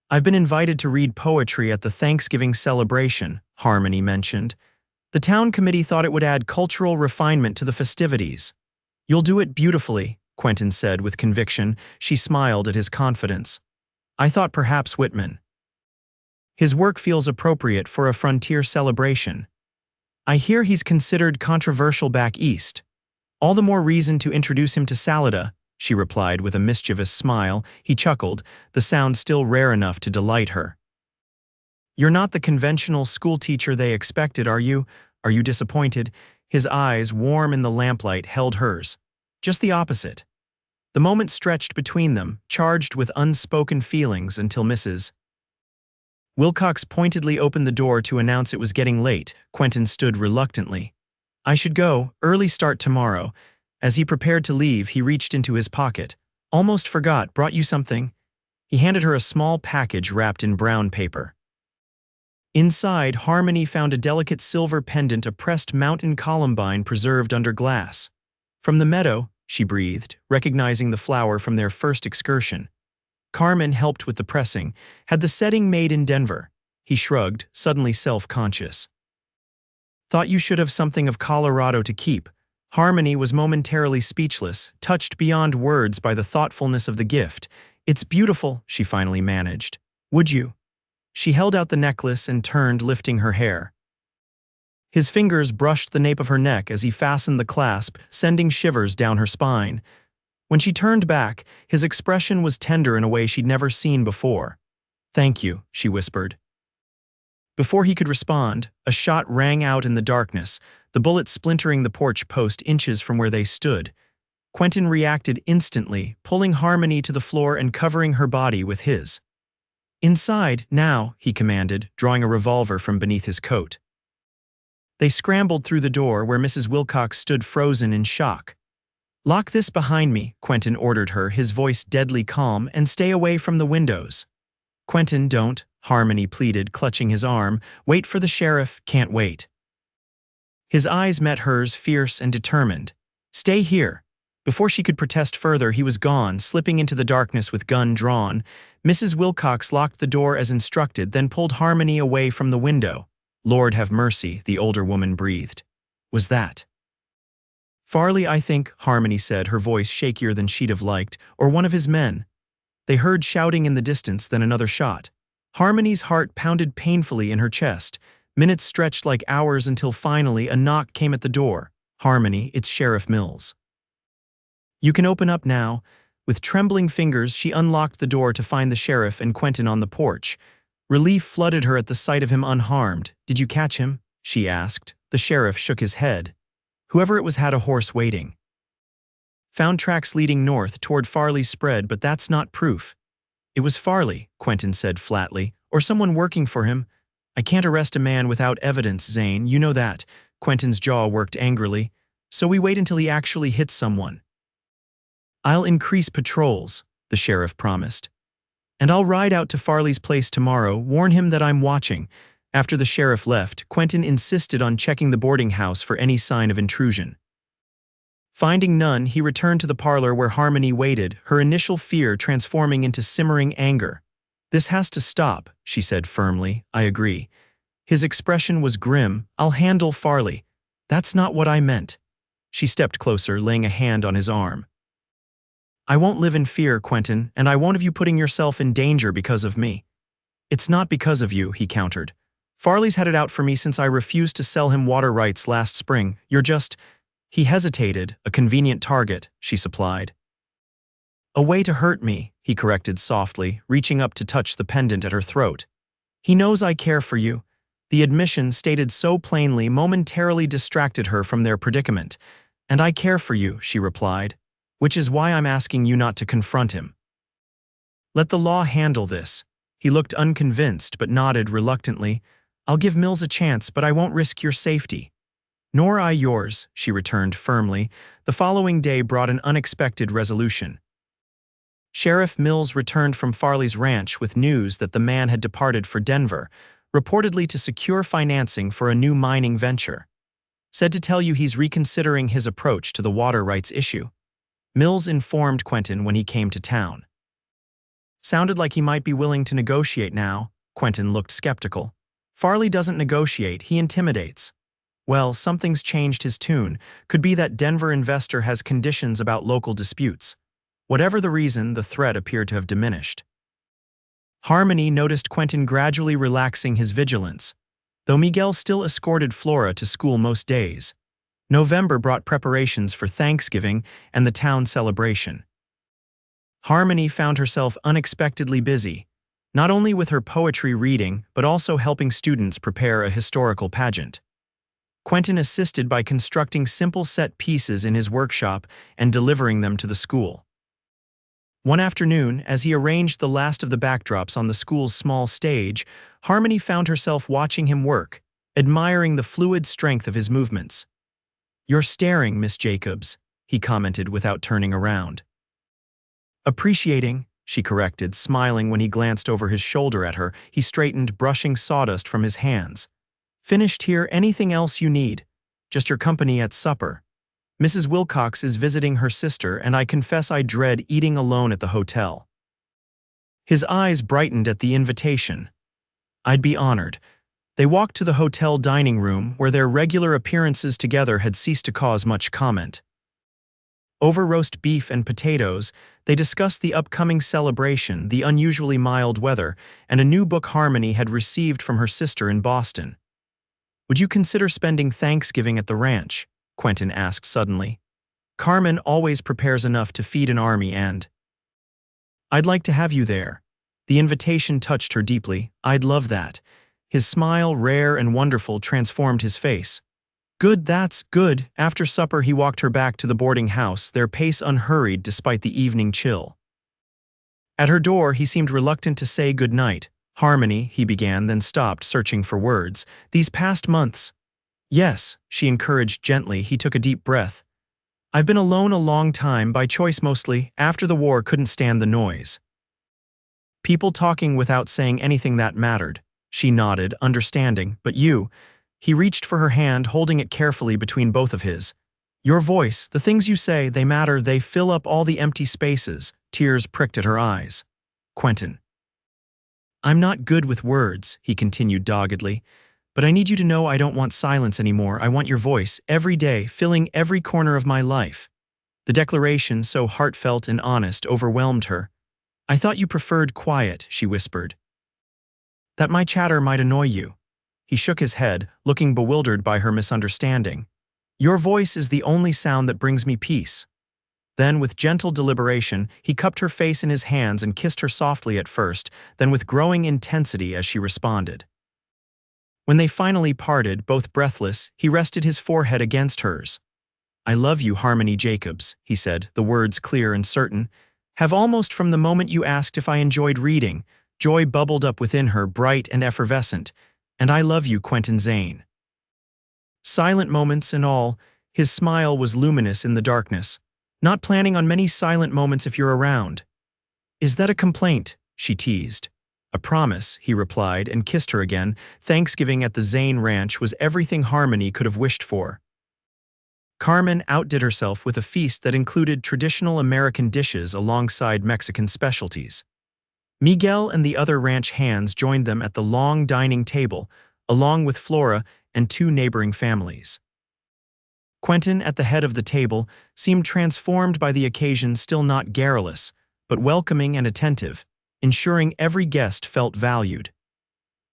I've been invited to read poetry at the Thanksgiving celebration, Harmony mentioned. The town committee thought it would add cultural refinement to the festivities. You'll do it beautifully, Quentin said with conviction. She smiled at his confidence. I thought perhaps Whitman. His work feels appropriate for a frontier celebration. I hear he's considered controversial back east. All the more reason to introduce him to Salida, she replied with a mischievous smile. He chuckled, the sound still rare enough to delight her. You're not the conventional schoolteacher they expected, are you? Are you disappointed? His eyes, warm in the lamplight, held hers. Just the opposite. The moment stretched between them, charged with unspoken feelings until Mrs. Wilcox pointedly opened the door to announce it was getting late. Quentin stood reluctantly. I should go, early start tomorrow. As he prepared to leave, he reached into his pocket. Almost forgot, brought you something? He handed her a small package wrapped in brown paper. Inside, Harmony found a delicate silver pendant, a pressed mountain columbine preserved under glass. From the meadow, she breathed, recognizing the flower from their first excursion. Carmen helped with the pressing, had the setting made in Denver. He shrugged, suddenly self-conscious. Thought you should have something of Colorado to keep. Harmony was momentarily speechless, touched beyond words by the thoughtfulness of the gift. It's beautiful, she finally managed. Would you? She held out the necklace and turned, lifting her hair. His fingers brushed the nape of her neck as he fastened the clasp, sending shivers down her spine. When she turned back, his expression was tender in a way she'd never seen before. Thank you, she whispered. Before he could respond, a shot rang out in the darkness, the bullet splintering the porch post inches from where they stood. Quentin reacted instantly, pulling Harmony to the floor and covering her body with his. Inside, now, he commanded, drawing a revolver from beneath his coat. They scrambled through the door where Mrs. Wilcox stood frozen in shock. Lock this behind me, Quentin ordered her, his voice deadly calm, and stay away from the windows. Quentin, don't, Harmony pleaded, clutching his arm. Wait for the sheriff, can't wait. His eyes met hers, fierce and determined. Stay here. Before she could protest further, he was gone, slipping into the darkness with gun drawn. Mrs. Wilcox locked the door as instructed, then pulled Harmony away from the window. Lord have mercy, the older woman breathed. Was that? Farley, I think, Harmony said, her voice shakier than she'd have liked, or one of his men. They heard shouting in the distance, then another shot. Harmony's heart pounded painfully in her chest. Minutes stretched like hours until finally a knock came at the door. Harmony, it's Sheriff Mills. You can open up now. With trembling fingers, she unlocked the door to find the sheriff and Quentin on the porch. Relief flooded her at the sight of him unharmed. Did you catch him? She asked. The sheriff shook his head. Whoever it was had a horse waiting. Found tracks leading north toward Farley's spread, but that's not proof. It was Farley, Quentin said flatly, or someone working for him. I can't arrest a man without evidence, Zane, you know that. Quentin's jaw worked angrily. So we wait until he actually hits someone. I'll increase patrols, the sheriff promised. And I'll ride out to Farley's place tomorrow, warn him that I'm watching. After the sheriff left, Quentin insisted on checking the boarding house for any sign of intrusion. Finding none, he returned to the parlor where Harmony waited, her initial fear transforming into simmering anger. This has to stop, she said firmly. I agree. His expression was grim. I'll handle Farley. That's not what I meant. She stepped closer, laying a hand on his arm. I won't live in fear, Quentin, and I won't have you putting yourself in danger because of me. It's not because of you, he countered. Farley's had it out for me since I refused to sell him water rights last spring. You're just… He hesitated, a convenient target, she supplied. A way to hurt me, he corrected softly, reaching up to touch the pendant at her throat. He knows I care for you. The admission, stated so plainly, momentarily distracted her from their predicament. And I care for you, she replied, which is why I'm asking you not to confront him. Let the law handle this. He looked unconvinced but nodded reluctantly. I'll give Mills a chance, but I won't risk your safety. Nor I yours, she returned firmly. The following day brought an unexpected resolution. Sheriff Mills returned from Farley's ranch with news that the man had departed for Denver, reportedly to secure financing for a new mining venture. Said to tell you he's reconsidering his approach to the water rights issue. Mills informed Quentin when he came to town. Sounded like he might be willing to negotiate now. Quentin looked skeptical. Farley doesn't negotiate, he intimidates. Well, something's changed his tune. Could be that Denver investor has conditions about local disputes. Whatever the reason, the threat appeared to have diminished. Harmony noticed Quentin gradually relaxing his vigilance, though Miguel still escorted Flora to school most days. November brought preparations for Thanksgiving and the town celebration. Harmony found herself unexpectedly busy, not only with her poetry reading but also helping students prepare a historical pageant. Quentin assisted by constructing simple set pieces in his workshop and delivering them to the school. One afternoon, as he arranged the last of the backdrops on the school's small stage, Harmony found herself watching him work, admiring the fluid strength of his movements. "You're staring, Miss Jacobs," he commented without turning around. "Appreciating," she corrected, smiling when he glanced over his shoulder at her. He straightened, brushing sawdust from his hands. "Finished here. Anything else you need? Just your company at supper. Mrs. Wilcox is visiting her sister, and I confess I dread eating alone at the hotel." His eyes brightened at the invitation. "I'd be honored." They walked to the hotel dining room, where their regular appearances together had ceased to cause much comment. Over roast beef and potatoes, they discussed the upcoming celebration, the unusually mild weather, and a new book Harmony had received from her sister in Boston. "Would you consider spending Thanksgiving at the ranch?" Quentin asked suddenly. "Carmen always prepares enough to feed an army and—" "I'd like to have you there." The invitation touched her deeply. "I'd love that." His smile, rare and wonderful, transformed his face. "Good, that's good." After supper, he walked her back to the boarding house, their pace unhurried despite the evening chill. At her door, he seemed reluctant to say good night. "Harmony," he began, then stopped, searching for words. "These past months—" "Yes," she encouraged gently. He took a deep breath. "I've been alone a long time, by choice mostly. After the war, couldn't stand the noise. People talking without saying anything that mattered." She nodded, understanding. "But you—" He reached for her hand, holding it carefully between both of his. "Your voice, the things you say, they matter. They fill up all the empty spaces." Tears pricked at her eyes. "Quentin." "I'm not good with words," he continued doggedly. "But I need you to know I don't want silence anymore. I want your voice, every day, filling every corner of my life." The declaration, so heartfelt and honest, overwhelmed her. "I thought you preferred quiet," she whispered. "That my chatter might annoy you." He shook his head, looking bewildered by her misunderstanding. "Your voice is the only sound that brings me peace." Then, with gentle deliberation, he cupped her face in his hands and kissed her softly at first, then with growing intensity as she responded. When they finally parted, both breathless, he rested his forehead against hers. "I love you, Harmony Jacobs," he said, the words clear and certain. "Have almost from the moment you asked if I enjoyed reading." Joy bubbled up within her, bright and effervescent. "And I love you, Quentin Zane." Silent moments and all, his smile was luminous in the darkness. "Not planning on many silent moments if you're around." "Is that a complaint?" she teased. "A promise," he replied, and kissed her again. Thanksgiving at the Zane Ranch was everything Harmony could have wished for. Carmen outdid herself with a feast that included traditional American dishes alongside Mexican specialties. Miguel and the other ranch hands joined them at the long dining table, along with Flora and two neighboring families. Quentin, at the head of the table, seemed transformed by the occasion, still not garrulous, but welcoming and attentive, ensuring every guest felt valued.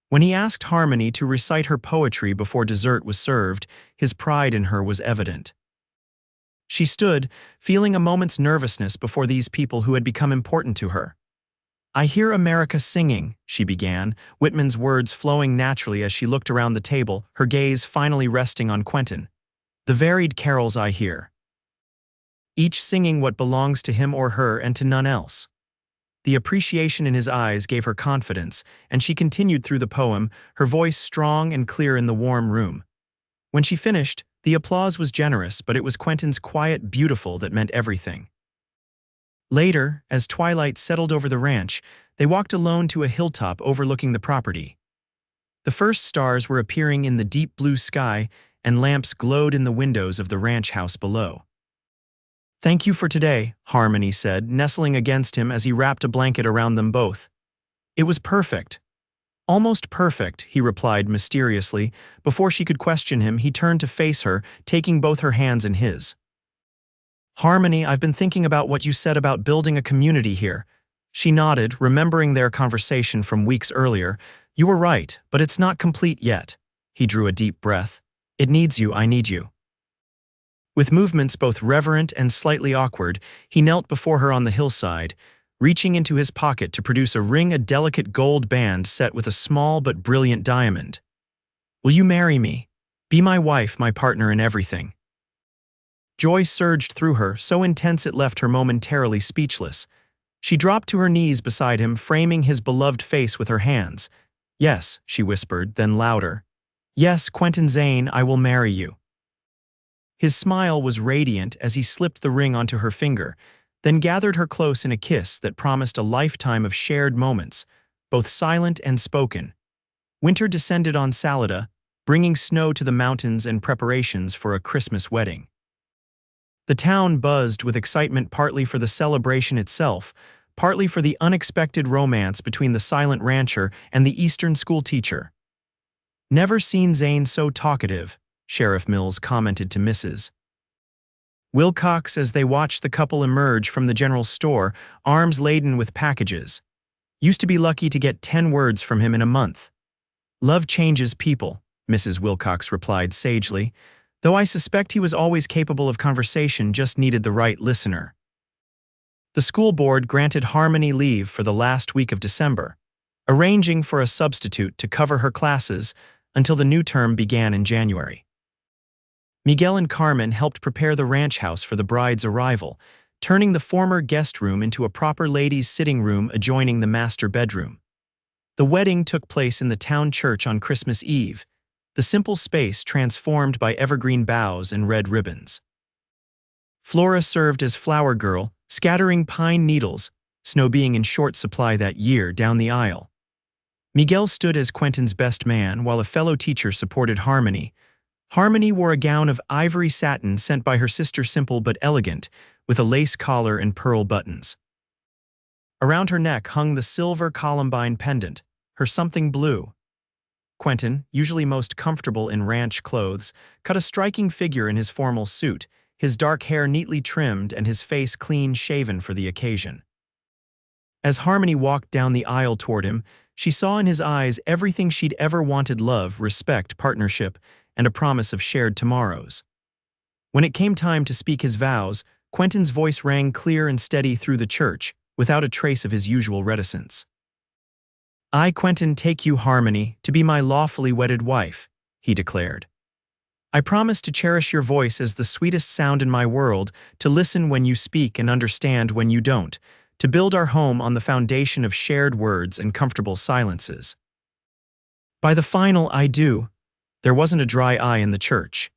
When he asked Harmony to recite her poetry before dessert was served, his pride in her was evident. She stood, feeling a moment's nervousness before these people who had become important to her. "I hear America singing," she began, Whitman's words flowing naturally as she looked around the table, her gaze finally resting on Quentin. "The varied carols I hear. Each singing what belongs to him or her and to none else." The appreciation in his eyes gave her confidence, and she continued through the poem, her voice strong and clear in the warm room. When she finished, the applause was generous, but it was Quentin's quiet beautiful that meant everything. Later, as twilight settled over the ranch, they walked alone to a hilltop overlooking the property. The first stars were appearing in the deep blue sky, and lamps glowed in the windows of the ranch house below. "Thank you for today," Harmony said, nestling against him as he wrapped a blanket around them both. "It was perfect." Almost perfect, he replied mysteriously. Before she could question him, he turned to face her, taking both her hands in his. Harmony, I've been thinking about what you said about building a community here. She nodded, remembering their conversation from weeks earlier. You were right, but it's not complete yet. He drew a deep breath. It needs you, I need you. With movements both reverent and slightly awkward, he knelt before her on the hillside, reaching into his pocket to produce a delicate gold band set with a small but brilliant diamond. Will you marry me? Be my wife, my partner in everything. Joy surged through her, so intense it left her momentarily speechless. She dropped to her knees beside him, framing his beloved face with her hands. Yes, she whispered, then louder. Yes, Quentin Zane, I will marry you. His smile was radiant as he slipped the ring onto her finger, then gathered her close in a kiss that promised a lifetime of shared moments, both silent and spoken. Winter descended on Salida, bringing snow to the mountains and preparations for a Christmas wedding. The town buzzed with excitement, partly for the celebration itself, partly for the unexpected romance between the silent rancher and the Eastern school teacher. Never seen Zane so talkative, Sheriff Mills commented to Mrs. Wilcox as they watched the couple emerge from the general store, arms laden with packages. Used to be lucky to get 10 words from him in a month. Love changes people, Mrs. Wilcox replied sagely, though I suspect he was always capable of conversation, just needed the right listener. The school board granted Harmony leave for the last week of December, arranging for a substitute to cover her classes until the new term began in January. Miguel and Carmen helped prepare the ranch house for the bride's arrival, turning the former guest room into a proper ladies' sitting room adjoining the master bedroom. The wedding took place in the town church on Christmas Eve, the simple space transformed by evergreen boughs and red ribbons. Flora served as flower girl, scattering pine needles, snow being in short supply that year, down the aisle. Miguel stood as Quentin's best man, while a fellow teacher supported Harmony. Harmony wore a gown of ivory satin sent by her sister, simple but elegant, with a lace collar and pearl buttons. Around her neck hung the silver columbine pendant, her something blue. Quentin, usually most comfortable in ranch clothes, cut a striking figure in his formal suit, his dark hair neatly trimmed and his face clean-shaven for the occasion. As Harmony walked down the aisle toward him, she saw in his eyes everything she'd ever wanted: love, respect, partnership, and a promise of shared tomorrows. When it came time to speak his vows, Quentin's voice rang clear and steady through the church, without a trace of his usual reticence. I, Quentin, take you, Harmony, to be my lawfully wedded wife, he declared. I promise to cherish your voice as the sweetest sound in my world, to listen when you speak and understand when you don't, to build our home on the foundation of shared words and comfortable silences. By the final I do, there wasn't a dry eye in the church.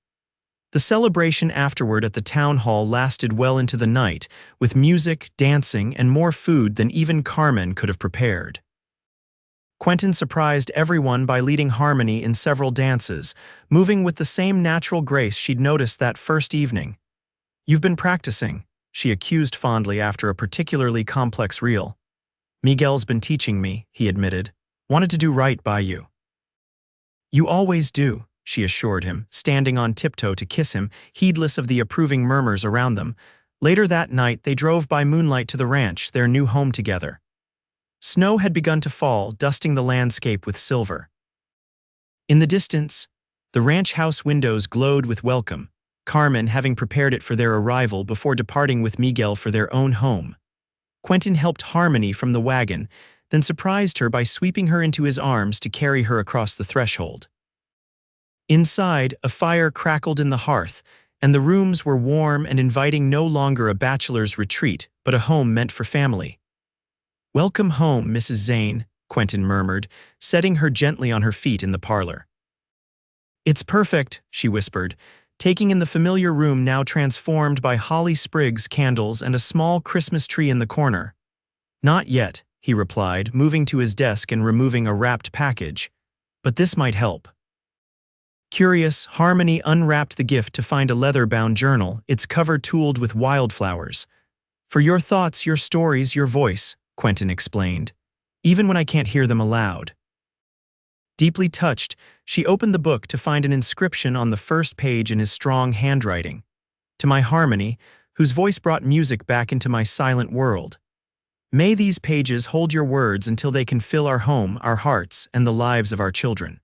The celebration afterward at the town hall lasted well into the night, with music, dancing, and more food than even Carmen could have prepared. Quentin surprised everyone by leading Harmony in several dances, moving with the same natural grace she'd noticed that first evening. You've been practicing, she accused fondly after a particularly complex reel. Miguel's been teaching me, he admitted. Wanted to do right by you. You always do, she assured him, standing on tiptoe to kiss him, heedless of the approving murmurs around them. Later that night, they drove by moonlight to the ranch, their new home together. Snow had begun to fall, dusting the landscape with silver. In the distance, the ranch house windows glowed with welcome, Carmen having prepared it for their arrival before departing with Miguel for their own home. Quentin helped Harmony from the wagon, then surprised her by sweeping her into his arms to carry her across the threshold. Inside, a fire crackled in the hearth, and the rooms were warm and inviting, no longer a bachelor's retreat, but a home meant for family. Welcome home, Mrs. Zane, Quentin murmured, setting her gently on her feet in the parlor. It's perfect, she whispered, taking in the familiar room now transformed by holly sprigs, candles, and a small Christmas tree in the corner. Not yet, he replied, moving to his desk and removing a wrapped package. But this might help. Curious, Harmony unwrapped the gift to find a leather-bound journal, its cover tooled with wildflowers. For your thoughts, your stories, your voice, Quentin explained, even when I can't hear them aloud. Deeply touched, she opened the book to find an inscription on the first page in his strong handwriting. To my Harmony, whose voice brought music back into my silent world. May these pages hold your words until they can fill our home, our hearts, and the lives of our children.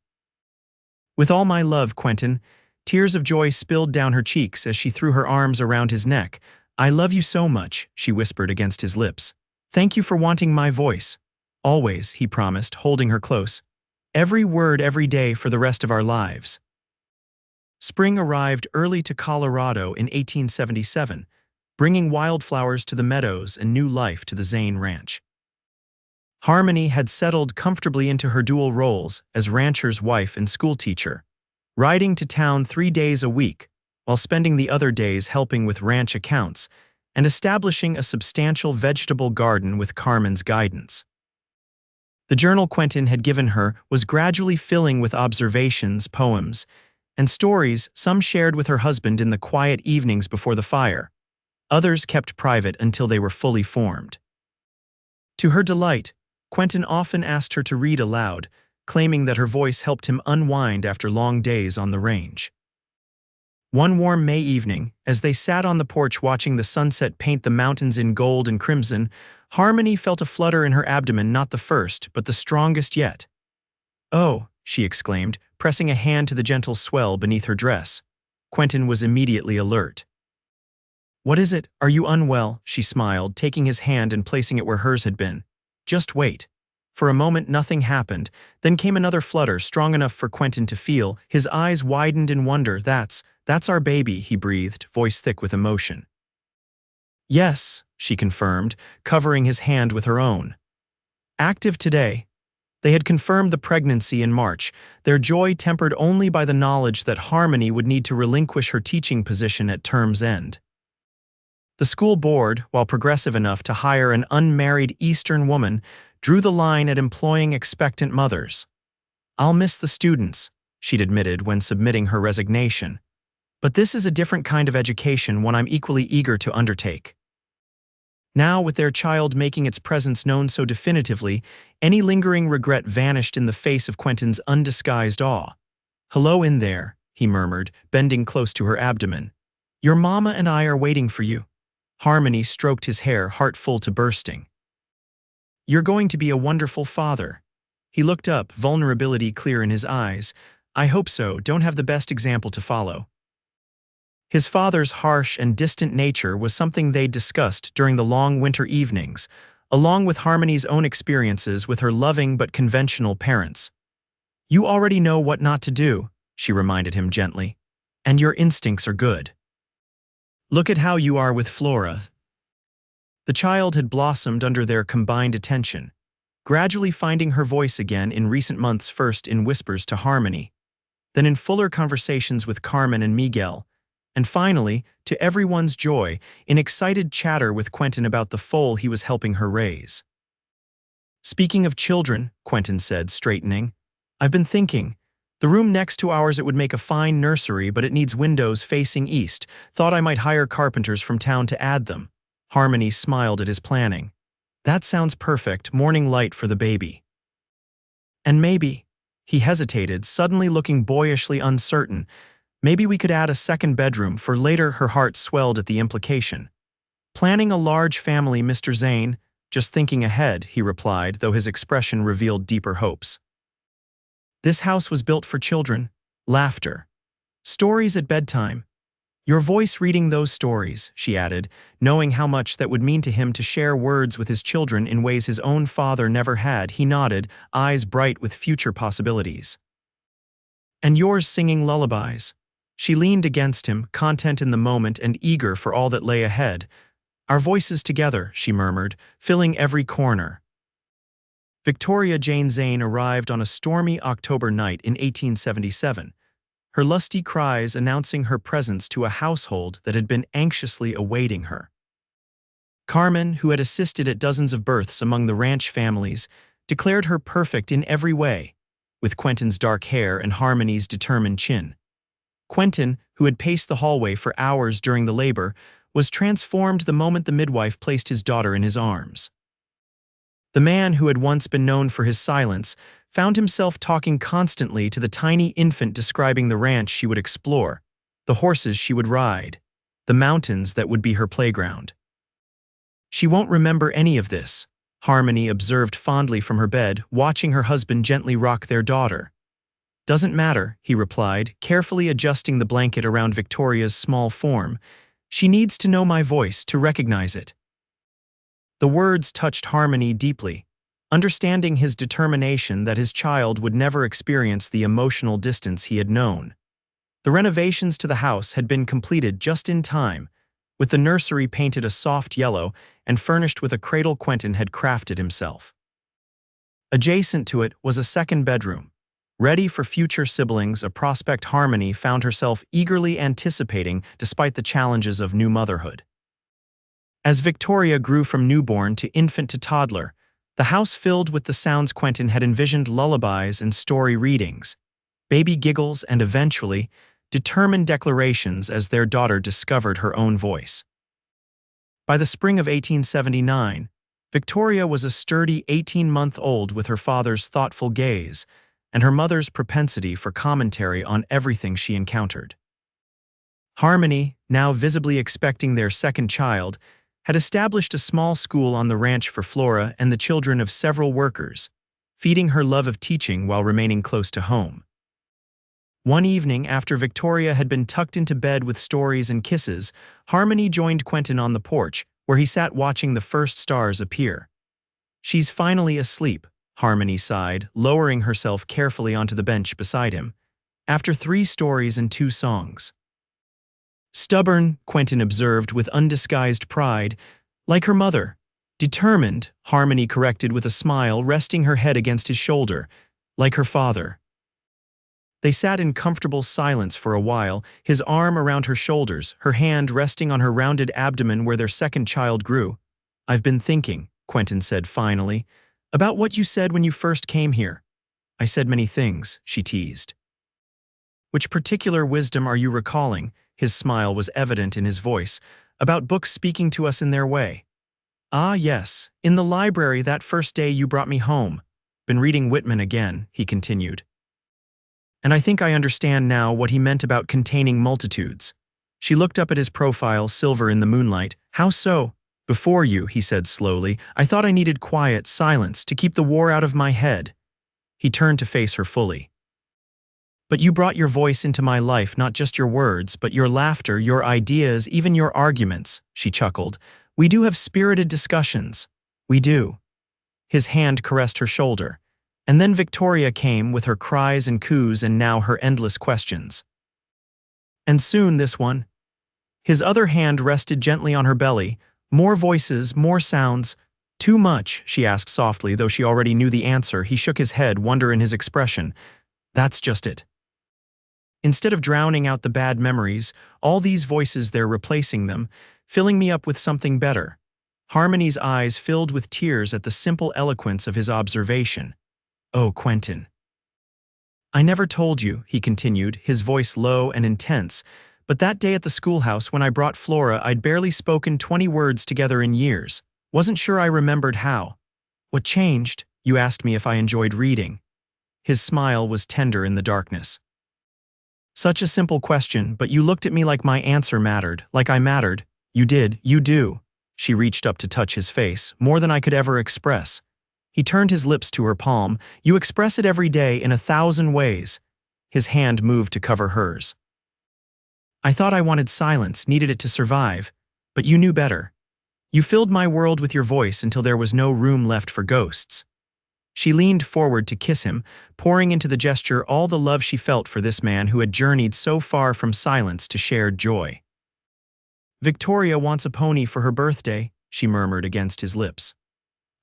With all my love, Quentin, tears of joy spilled down her cheeks as she threw her arms around his neck. I love you so much, she whispered against his lips. Thank you for wanting my voice. Always, he promised, holding her close. Every word, every day for the rest of our lives. Spring arrived early to Colorado in 1877, bringing wildflowers to the meadows and new life to the Zane Ranch. Harmony had settled comfortably into her dual roles as rancher's wife and schoolteacher, riding to town 3 days a week, while spending the other days helping with ranch accounts and establishing a substantial vegetable garden with Carmen's guidance. The journal Quentin had given her was gradually filling with observations, poems, and stories, some shared with her husband in the quiet evenings before the fire. Others kept private until they were fully formed. To her delight, Quentin often asked her to read aloud, claiming that her voice helped him unwind after long days on the range. One warm May evening, as they sat on the porch watching the sunset paint the mountains in gold and crimson, Harmony felt a flutter in her abdomen, not the first, but the strongest yet. "Oh," she exclaimed, pressing a hand to the gentle swell beneath her dress. Quentin was immediately alert. "What is it? Are you unwell?" she smiled, taking his hand and placing it where hers had been. "Just wait." For a moment nothing happened, then came another flutter, strong enough for Quentin to feel. His eyes widened in wonder. That's our baby," he breathed, voice thick with emotion. "Yes," she confirmed, covering his hand with her own. "Active today." They had confirmed the pregnancy in March, their joy tempered only by the knowledge that Harmony would need to relinquish her teaching position at term's end. The school board, while progressive enough to hire an unmarried Eastern woman, drew the line at employing expectant mothers. "I'll miss the students," she'd admitted when submitting her resignation. "But this is a different kind of education, one I'm equally eager to undertake." Now, with their child making its presence known so definitively, any lingering regret vanished in the face of Quentin's undisguised awe. "Hello in there," he murmured, bending close to her abdomen. "Your mama and I are waiting for you." Harmony stroked his hair, heart full to bursting. "You're going to be a wonderful father." He looked up, vulnerability clear in his eyes. "I hope so, don't have the best example to follow." His father's harsh and distant nature was something they'd discussed during the long winter evenings, along with Harmony's own experiences with her loving but conventional parents. "You already know what not to do," she reminded him gently, "and your instincts are good. Look at how you are with Flora." The child had blossomed under their combined attention, gradually finding her voice again in recent months, first in whispers to Harmony, then in fuller conversations with Carmen and Miguel, and finally, to everyone's joy, in excited chatter with Quentin about the foal he was helping her raise. "Speaking of children," Quentin said, straightening, "I've been thinking. The room next to ours, it would make a fine nursery, but it needs windows facing east. Thought I might hire carpenters from town to add them." Harmony smiled at his planning. "That sounds perfect, morning light for the baby. And maybe," he hesitated, suddenly looking boyishly uncertain, "maybe we could add a second bedroom for later." Her heart swelled at the implication. "Planning a large family, Mr. Zane?" "Just thinking ahead," he replied, though his expression revealed deeper hopes. "This house was built for children." Laughter. "Stories at bedtime. Your voice reading those stories," she added, knowing how much that would mean to him to share words with his children in ways his own father never had. He nodded, eyes bright with future possibilities. "And yours singing lullabies." She leaned against him, content in the moment and eager for all that lay ahead. "Our voices together," she murmured, filling every corner. Victoria Jane Zane arrived on a stormy October night in 1877, her lusty cries announcing her presence to a household that had been anxiously awaiting her. Carmen, who had assisted at dozens of births among the ranch families, declared her perfect in every way, with Quentin's dark hair and Harmony's determined chin. Quentin, who had paced the hallway for hours during the labor, was transformed the moment the midwife placed his daughter in his arms. The man who had once been known for his silence found himself talking constantly to the tiny infant, describing the ranch she would explore, the horses she would ride, the mountains that would be her playground. "She won't remember any of this," Harmony observed fondly from her bed, watching her husband gently rock their daughter. "Doesn't matter," he replied, carefully adjusting the blanket around Victoria's small form. "She needs to know my voice to recognize it." The words touched Harmony deeply, understanding his determination that his child would never experience the emotional distance he had known. The renovations to the house had been completed just in time, with the nursery painted a soft yellow and furnished with a cradle Quentin had crafted himself. Adjacent to it was a second bedroom, ready for future siblings, a prospect Harmony found herself eagerly anticipating despite the challenges of new motherhood. As Victoria grew from newborn to infant to toddler, the house filled with the sounds Quentin had envisioned: lullabies and story readings, baby giggles, and eventually, determined declarations as their daughter discovered her own voice. By the spring of 1879, Victoria was a sturdy 18-month-old with her father's thoughtful gaze and her mother's propensity for commentary on everything she encountered. Harmony, now visibly expecting their second child, had established a small school on the ranch for Flora and the children of several workers, feeding her love of teaching while remaining close to home. One evening, after Victoria had been tucked into bed with stories and kisses, Harmony joined Quentin on the porch, where he sat watching the first stars appear. "She's finally asleep," Harmony sighed, lowering herself carefully onto the bench beside him, "after 3 stories and 2 songs. "Stubborn," Quentin observed with undisguised pride. "Like her mother." "Determined," Harmony corrected with a smile, resting her head against his shoulder. "Like her father." They sat in comfortable silence for a while, his arm around her shoulders, her hand resting on her rounded abdomen where their second child grew. "I've been thinking," Quentin said finally, "about what you said when you first came here." "I said many things," she teased. "Which particular wisdom are you recalling?" His smile was evident in his voice. "About books speaking to us in their way." "Ah, yes, in the library that first day you brought me home. Been reading Whitman again," he continued. "And I think I understand now what he meant about containing multitudes." She looked up at his profile, silver in the moonlight. "How so?" "Before you," he said slowly, "I thought I needed quiet, silence, to keep the war out of my head." He turned to face her fully. "But you brought your voice into my life, not just your words, but your laughter, your ideas, even your arguments," she chuckled. "We do have spirited discussions. We do." His hand caressed her shoulder. And then Victoria came with her cries and coos and now her endless questions. "And soon this one." His other hand rested gently on her belly. "More voices, more sounds." "Too much?" she asked softly, though she already knew the answer. He shook his head, wonder in his expression. "That's just it. Instead of drowning out the bad memories, all these voices, they're replacing them, filling me up with something better." Harmony's eyes filled with tears at the simple eloquence of his observation. "Oh, Quentin." "I never told you," he continued, his voice low and intense, "but that day at the schoolhouse when I brought Flora, I'd barely spoken 20 words together in years. Wasn't sure I remembered how. What changed? You asked me if I enjoyed reading." His smile was tender in the darkness. "Such a simple question, but you looked at me like my answer mattered, like I mattered. You did, you do." She reached up to touch his face, "more than I could ever express." He turned his lips to her palm. "You express it every day in 1,000 ways." His hand moved to cover hers. "I thought I wanted silence, needed it to survive, but you knew better. You filled my world with your voice until there was no room left for ghosts." She leaned forward to kiss him, pouring into the gesture all the love she felt for this man who had journeyed so far from silence to shared joy. "Victoria wants a pony for her birthday," she murmured against his lips.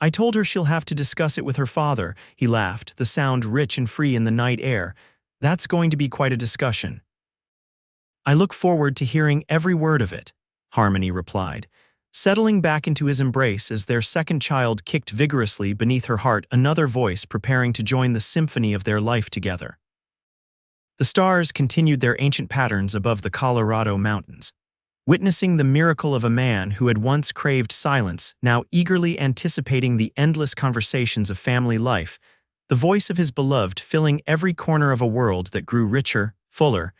"I told her she'll have to discuss it with her father," he laughed, the sound rich and free in the night air. "That's going to be quite a discussion." "I look forward to hearing every word of it," Harmony replied, settling back into his embrace as their second child kicked vigorously beneath her heart, another voice preparing to join the symphony of their life together. The stars continued their ancient patterns above the Colorado mountains. Witnessing the miracle of a man who had once craved silence, now eagerly anticipating the endless conversations of family life, the voice of his beloved filling every corner of a world that grew richer, fuller,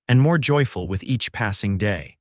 and more joyful with each passing day.